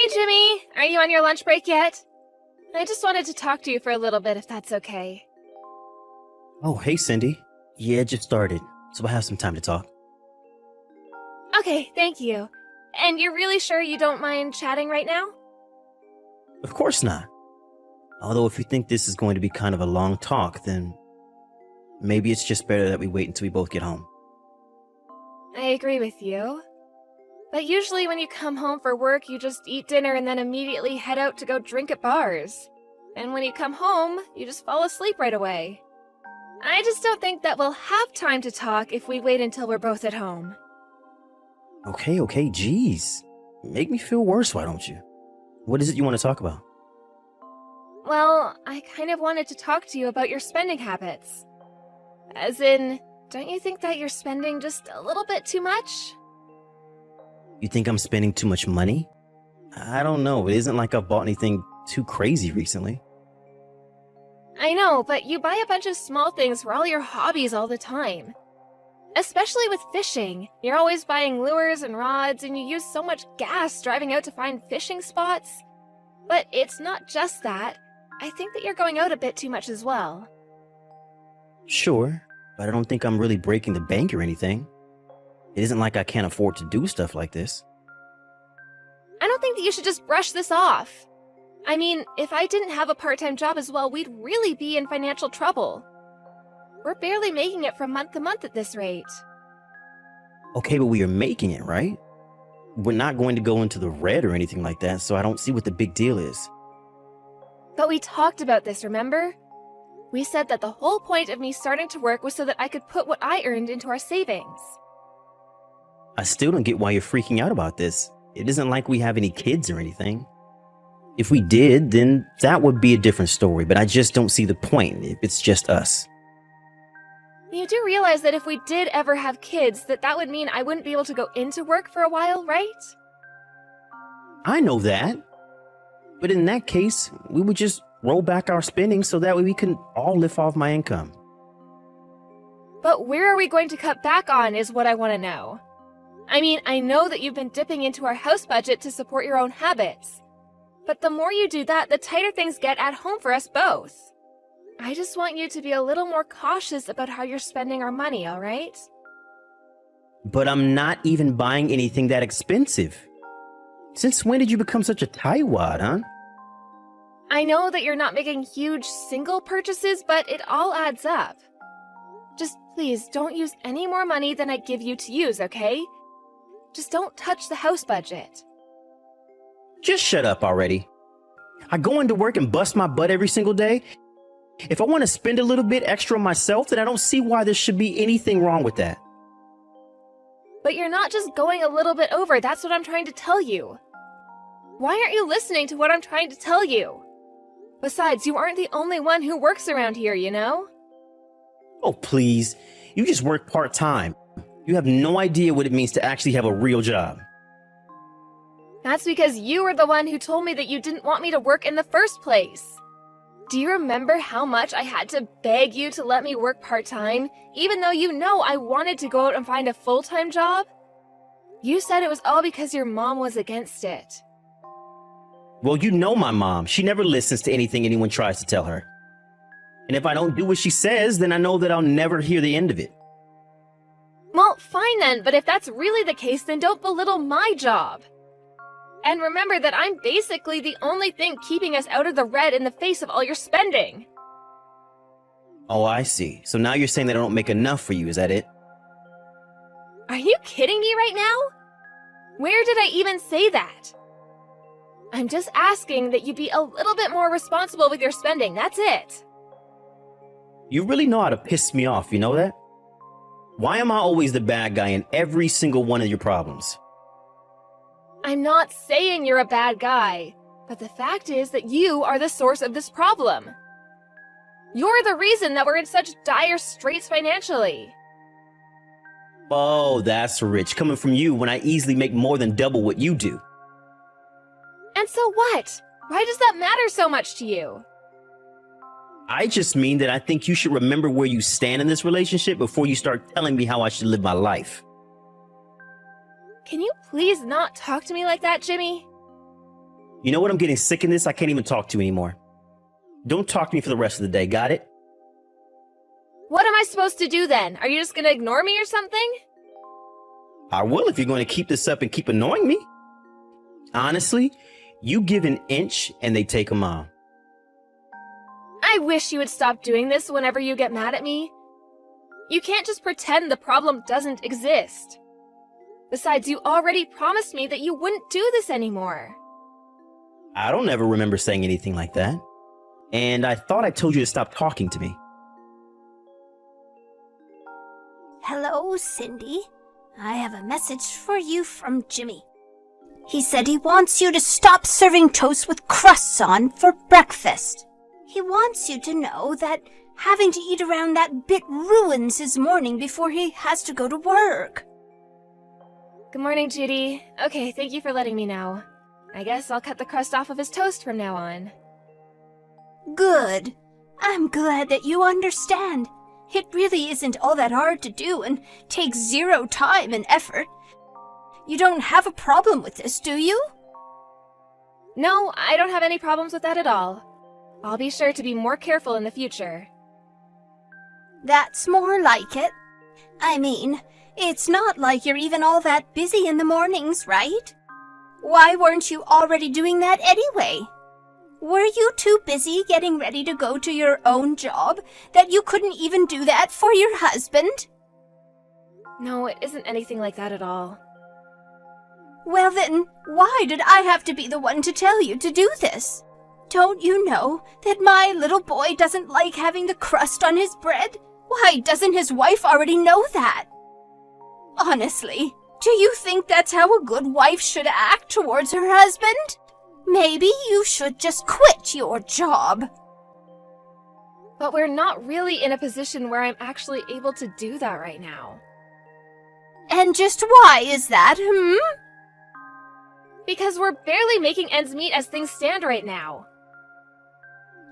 Hey, Jimmy! Are you on your lunch break yet? I just wanted to talk to you for a little bit, if that's okay. Oh, hey, Cindy. Yeah, it just started, so I have some time to talk. Okay, thank you. And you're really sure you don't mind chatting right now? Of course not. Although if you think this is going to be kind of a long talk, then maybe it's just better that we wait until we both get home. I agree with you. But usually when you come home for work, you just eat dinner and then immediately head out to go drink at bars. And when you come home, you just fall asleep right away. I just don't think that we'll have time to talk if we wait until we're both at home. Okay, geez. Make me feel worse, why don't you? What is it you want to talk about? Well, I kind of wanted to talk to you about your spending habits. As in, don't you think that you're spending just a little bit too much? You think I'm spending too much money? I don't know. It isn't like I've bought anything too crazy recently. I know, but you buy a bunch of small things for all your hobbies all the time. Especially with fishing. You're always buying lures and rods, and you use so much gas driving out to find fishing spots. But it's not just that. I think that you're going out a bit too much as well. Sure, but I don't think I'm really breaking the bank or anything. It isn't like I can't afford to do stuff like this. I don't think that you should just brush this off. I mean, if I didn't have a part-time job as well, we'd really be in financial trouble. We're barely making it from month to month at this rate. Okay, but we are making it, right? We're not going to go into the red or anything like that, so I don't see what the big deal is. But we talked about this, remember? We said that the whole point of me starting to work was so that I could put what I earned into our savings. I still don't get why you're freaking out about this. It isn't like we have any kids or anything. If we did, then that would be a different story, but I just don't see the point if it's just us. You do realize that if we did ever have kids, that would mean I wouldn't be able to go into work for a while, right? I know that. But in that case, we would just roll back our spending so that way we can all live off my income. But where are we going to cut back on is what I want to know. I mean, I know that you've been dipping into our house budget to support your own habits. But the more you do that, the tighter things get at home for us both. I just want you to be a little more cautious about how you're spending our money, all right? But I'm not even buying anything that expensive. Since when did you become such a tightwad, huh? I know that you're not making huge single purchases, but it all adds up. Just please don't use any more money than I give you to use, okay? Just don't touch the house budget. Just shut up already. I go into work and bust my butt every single day. If I want to spend a little bit extra on myself, then I don't see why there should be anything wrong with that. But you're not just going a little bit over, that's what I'm trying to tell you. Why aren't you listening to what I'm trying to tell you? Besides, you aren't the only one who works around here, you know? Oh, please. You just work part-time. You have no idea what it means to actually have a real job. That's because you were the one who told me that you didn't want me to work in the first place. Do you remember how much I had to beg you to let me work part-time, even though you know I wanted to go out and find a full-time job? You said it was all because your mom was against it. Well, you know my mom. She never listens to anything anyone tries to tell her. And if I don't do what she says, then I know that I'll never hear the end of it. Well, fine then, but if that's really the case, then don't belittle my job. And remember that I'm basically the only thing keeping us out of the red in the face of all your spending. Oh, I see. So now you're saying that I don't make enough for you, is that it? Are you kidding me right now? Where did I even say that? I'm just asking that you be a little bit more responsible with your spending, that's it. You really know how to piss me off, you know that? Why am I always the bad guy in every single one of your problems? I'm not saying you're a bad guy, but the fact is that you are the source of this problem. You're the reason that we're in such dire straits financially. Oh, that's rich, coming from you when I easily make more than double what you do. And so what? Why does that matter so much to you? I just mean that I think you should remember where you stand in this relationship before you start telling me how I should live my life. Can you please not talk to me like that, Jimmy? You know what? I'm getting sick of this. I can't even talk to you anymore. Don't talk to me for the rest of the day, got it? What am I supposed to do then? Are you just gonna ignore me or something? I will if you're going to keep this up and keep annoying me. Honestly, you give an inch and they take a mile. I wish you would stop doing this whenever you get mad at me. You can't just pretend the problem doesn't exist. Besides, you already promised me that you wouldn't do this anymore. I don't ever remember saying anything like that. And I thought I told you to stop talking to me. Hello, Cindy. I have a message for you from Jimmy. He said he wants you to stop serving toast with crusts on for breakfast. He wants you to know that having to eat around that bit ruins his morning before he has to go to work. Good morning, Judy. Okay, thank you for letting me know. I guess I'll cut the crust off of his toast from now on. Good. I'm glad that you understand. It really isn't all that hard to do and takes zero time and effort. You don't have a problem with this, do you? No, I don't have any problems with that at all. I'll be sure to be more careful in the future. That's more like it. I mean, it's not like you're even all that busy in the mornings, right? Why weren't you already doing that anyway? Were you too busy getting ready to go to your own job that you couldn't even do that for your husband? No, it isn't anything like that at all. Well then, why did I have to be the one to tell you to do this? Don't you know that my little boy doesn't like having the crust on his bread? Why doesn't his wife already know that? Honestly, do you think that's how a good wife should act towards her husband? Maybe you should just quit your job. But we're not really in a position where I'm actually able to do that right now. And just why is that, Because we're barely making ends meet as things stand right now.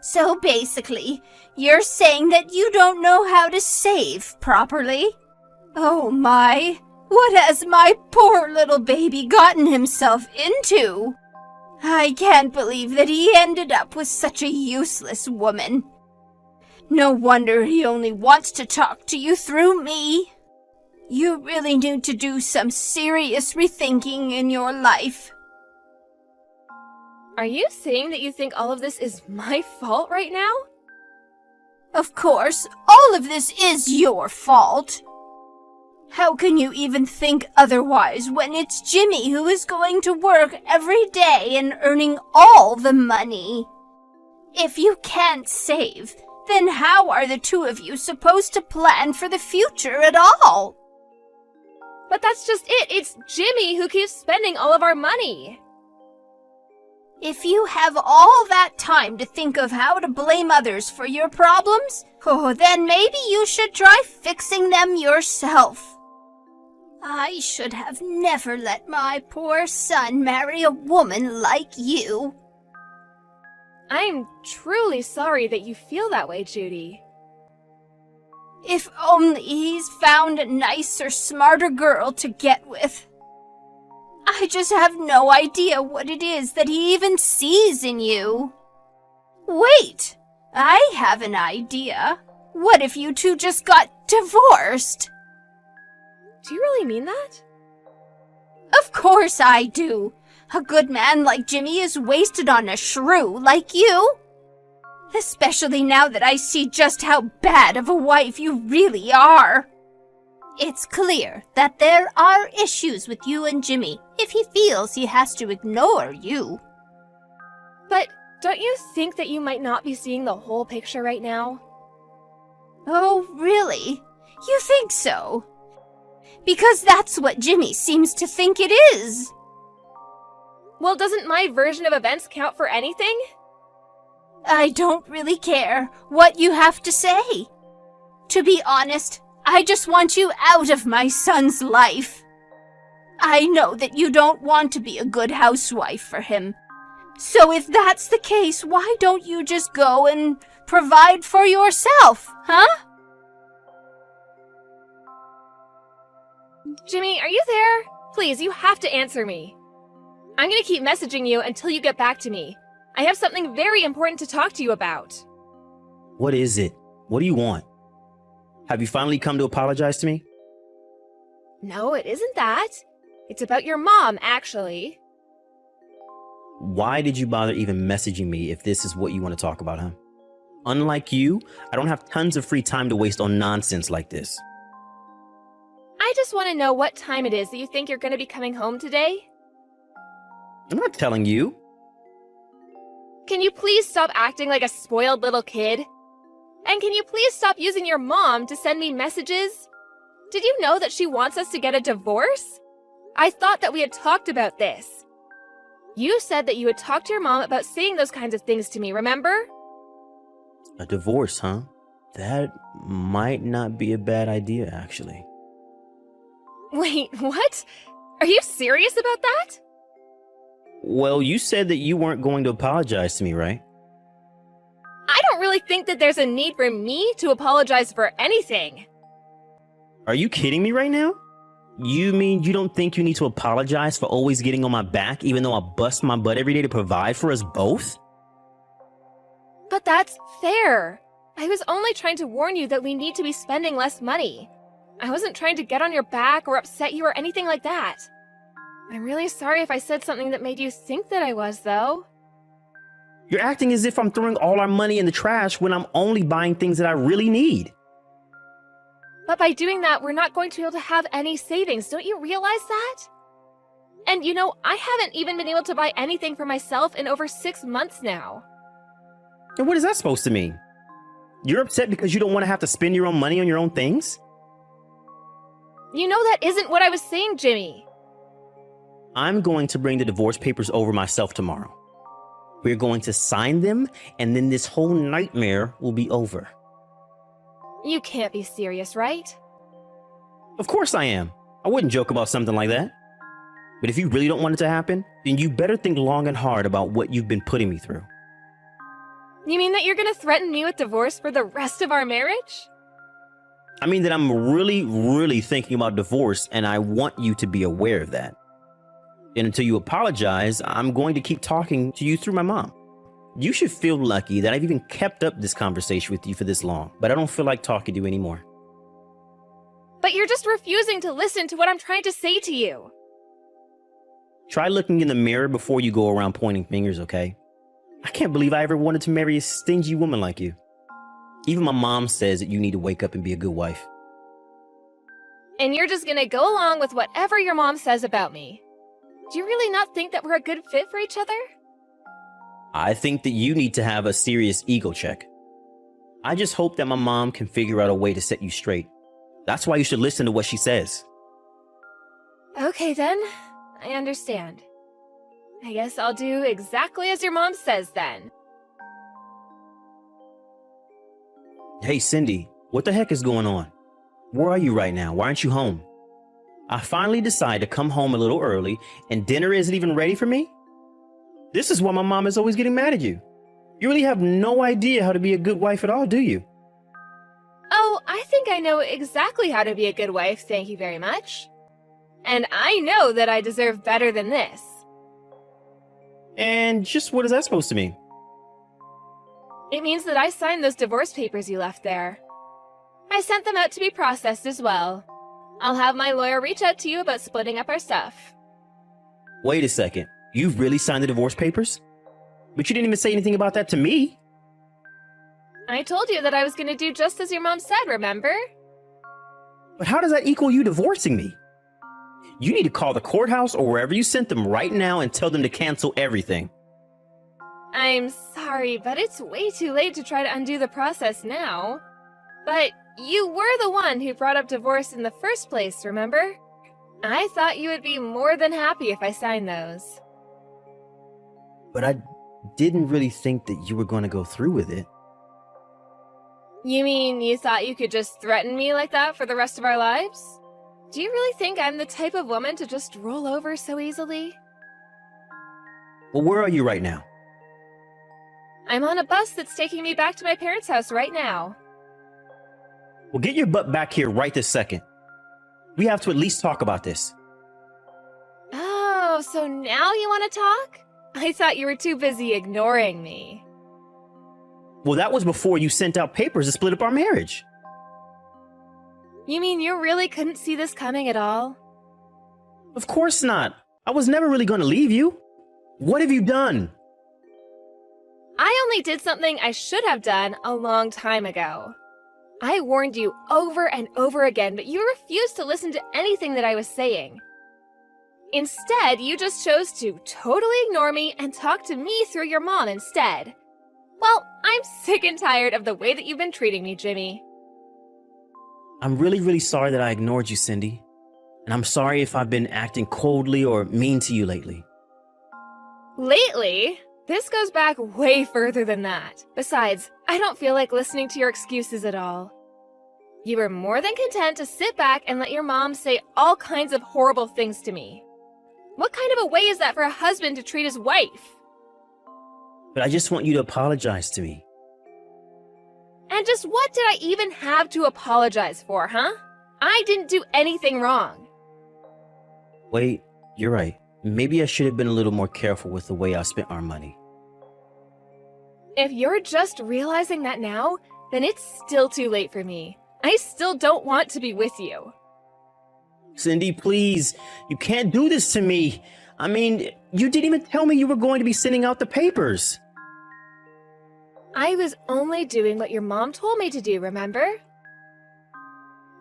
So basically, you're saying that you don't know how to save properly? Oh my, what has my poor little baby gotten himself into? I can't believe that he ended up with such a useless woman. No wonder he only wants to talk to you through me. You really need to do some serious rethinking in your life. Are you saying that you think all of this is my fault right now? Of course, all of this is your fault. How can you even think otherwise when it's Jimmy who is going to work every day and earning all the money? If you can't save, then how are the two of you supposed to plan for the future at all? But that's just it. It's Jimmy who keeps spending all of our money. If you have all that time to think of how to blame others for your problems, then maybe you should try fixing them yourself. I should have never let my poor son marry a woman like you. I'm truly sorry that you feel that way, Judy. If only he's found a nicer, smarter girl to get with. I just have no idea what it is that he even sees in you. Wait, I have an idea. What if you two just got divorced? Do you really mean that? Of course I do. A good man like Jimmy is wasted on a shrew like you. Especially now that I see just how bad of a wife you really are. It's clear that there are issues with you and Jimmy if he feels he has to ignore you. But don't you think that you might not be seeing the whole picture right now? Oh, really? You think so? Because that's what Jimmy seems to think it is. Well, doesn't my version of events count for anything? I don't really care what you have to say. To be honest, I just want you out of my son's life. I know that you don't want to be a good housewife for him. So if that's the case, why don't you just go and provide for yourself, huh? Jimmy, are you there? Please, you have to answer me. I'm gonna keep messaging you until you get back to me. I have something very important to talk to you about. What is it? What do you want? Have you finally come to apologize to me? No, it isn't that. It's about your mom, actually. Why did you bother even messaging me if this is what you want to talk about, huh? Unlike you, I don't have tons of free time to waste on nonsense like this. I just want to know what time it is that you think you're going to be coming home today. I'm not telling you. Can you please stop acting like a spoiled little kid? And can you please stop using your mom to send me messages? Did you know that she wants us to get a divorce? I thought that we had talked about this. You said that you would talk to your mom about saying those kinds of things to me, remember? A divorce, huh? That might not be a bad idea, actually. Wait, what? Are you serious about that? Well, you said that you weren't going to apologize to me, right? I don't really think that there's a need for me to apologize for anything. Are you kidding me right now? You mean you don't think you need to apologize for always getting on my back even though I bust my butt every day to provide for us both? But that's fair. I was only trying to warn you that we need to be spending less money. I wasn't trying to get on your back or upset you or anything like that. I'm really sorry if I said something that made you think that I was, though. You're acting as if I'm throwing all our money in the trash when I'm only buying things that I really need. But by doing that, we're not going to be able to have any savings. Don't you realize that? And you know, I haven't even been able to buy anything for myself in over 6 months now. And what is that supposed to mean? You're upset because you don't want to have to spend your own money on your own things? You know that isn't what I was saying, Jimmy. I'm going to bring the divorce papers over myself tomorrow. We're going to sign them, and then this whole nightmare will be over. You can't be serious, right? Of course I am. I wouldn't joke about something like that. But if you really don't want it to happen, then you better think long and hard about what you've been putting me through. You mean that you're gonna threaten me with divorce for the rest of our marriage? I mean that I'm really thinking about divorce, and I want you to be aware of that. And until you apologize, I'm going to keep talking to you through my mom. You should feel lucky that I've even kept up this conversation with you for this long, but I don't feel like talking to you anymore. But you're just refusing to listen to what I'm trying to say to you. Try looking in the mirror before you go around pointing fingers, okay? I can't believe I ever wanted to marry a stingy woman like you. Even my mom says that you need to wake up and be a good wife. And you're just gonna go along with whatever your mom says about me. Do you really not think that we're a good fit for each other? I think that you need to have a serious ego check. I just hope that my mom can figure out a way to set you straight. That's why you should listen to what she says. Okay then, I understand. I guess I'll do exactly as your mom says then. Hey Cindy, what the heck is going on? Where are you right now? Why aren't you home? I finally decided to come home a little early and dinner isn't even ready for me? This is why my mom is always getting mad at you. You really have no idea how to be a good wife at all, do you? Oh, I think I know exactly how to be a good wife, thank you very much. And I know that I deserve better than this. And just what is that supposed to mean? It means that I signed those divorce papers you left there. I sent them out to be processed as well. I'll have my lawyer reach out to you about splitting up our stuff. Wait a second. You've really signed the divorce papers? But you didn't even say anything about that to me. I told you that I was going to do just as your mom said, remember? But how does that equal you divorcing me? You need to call the courthouse or wherever you sent them right now and tell them to cancel everything. I'm sorry, but it's way too late to try to undo the process now. But you were the one who brought up divorce in the first place, remember? I thought you would be more than happy if I signed those. But I didn't really think that you were going to go through with it. You mean you thought you could just threaten me like that for the rest of our lives? Do you really think I'm the type of woman to just roll over so easily? Well, where are you right now? I'm on a bus that's taking me back to my parents' house right now. Well, get your butt back here right this second. We have to at least talk about this. Oh, so now you want to talk? I thought you were too busy ignoring me. Well, that was before you sent out papers to split up our marriage. You mean you really couldn't see this coming at all? Of course not. I was never really going to leave you. What have you done? I only did something I should have done a long time ago. I warned you over and over again, but you refused to listen to anything that I was saying. Instead, you just chose to totally ignore me and talk to me through your mom instead. Well, I'm sick and tired of the way that you've been treating me, Jimmy. I'm really sorry that I ignored you, Cindy. And I'm sorry if I've been acting coldly or mean to you lately. Lately? This goes back way further than that. Besides, I don't feel like listening to your excuses at all. You were more than content to sit back and let your mom say all kinds of horrible things to me. What kind of a way is that for a husband to treat his wife? But I just want you to apologize to me. And just what did I even have to apologize for, huh? I didn't do anything wrong. Wait, you're right. Maybe I should have been a little more careful with the way I spent our money. If you're just realizing that now, then it's still too late for me. I still don't want to be with you. Cindy, please. You can't do this to me. I mean, you didn't even tell me you were going to be sending out the papers. I was only doing what your mom told me to do, remember?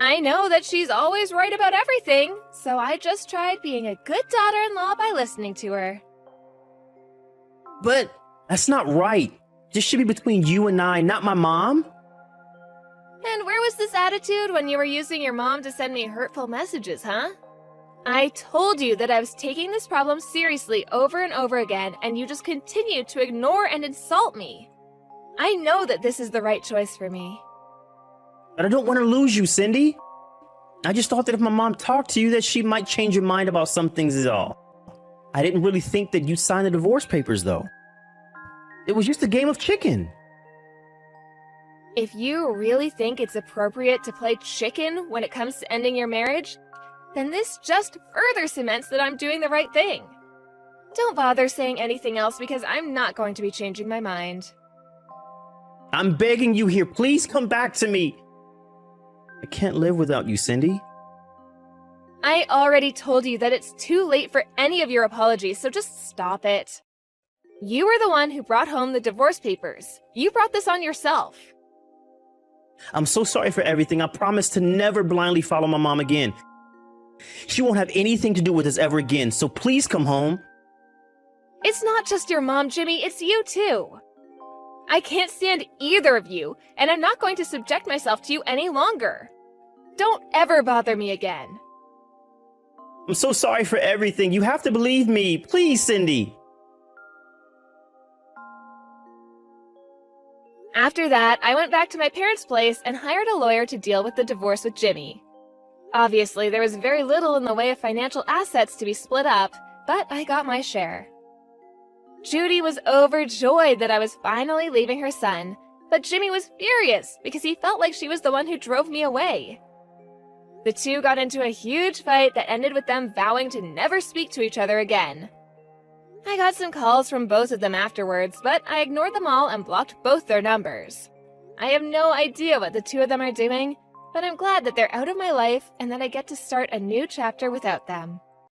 I know that she's always right about everything, so I just tried being a good daughter-in-law by listening to her. But that's not right. This should be between you and I, not my mom. And where was this attitude when you were using your mom to send me hurtful messages, huh? I told you that I was taking this problem seriously over and over again, and you just continued to ignore and insult me. I know that this is the right choice for me. But I don't want to lose you, Cindy. I just thought that if my mom talked to you that she might change your mind about some things is all. I didn't really think that you'd sign the divorce papers, though. It was just a game of chicken. If you really think it's appropriate to play chicken when it comes to ending your marriage, then this just further cements that I'm doing the right thing. Don't bother saying anything else because I'm not going to be changing my mind. I'm begging you here, please come back to me. I can't live without you, Cindy. I already told you that it's too late for any of your apologies, so just stop it. You were the one who brought home the divorce papers. You brought this on yourself. I'm so sorry for everything. I promise to never blindly follow my mom again. She won't have anything to do with us ever again, so please come home. It's not just your mom, Jimmy, it's you too. I can't stand either of you, and I'm not going to subject myself to you any longer. Don't ever bother me again. I'm so sorry for everything. You have to believe me. Please, Cindy. After that, I went back to my parents' place and hired a lawyer to deal with the divorce with Jimmy. Obviously, there was very little in the way of financial assets to be split up, but I got my share. Judy was overjoyed that I was finally leaving her son, but Jimmy was furious because he felt like she was the one who drove me away. The two got into a huge fight that ended with them vowing to never speak to each other again. I got some calls from both of them afterwards, but I ignored them all and blocked both their numbers. I have no idea what the two of them are doing, but I'm glad that they're out of my life and that I get to start a new chapter without them.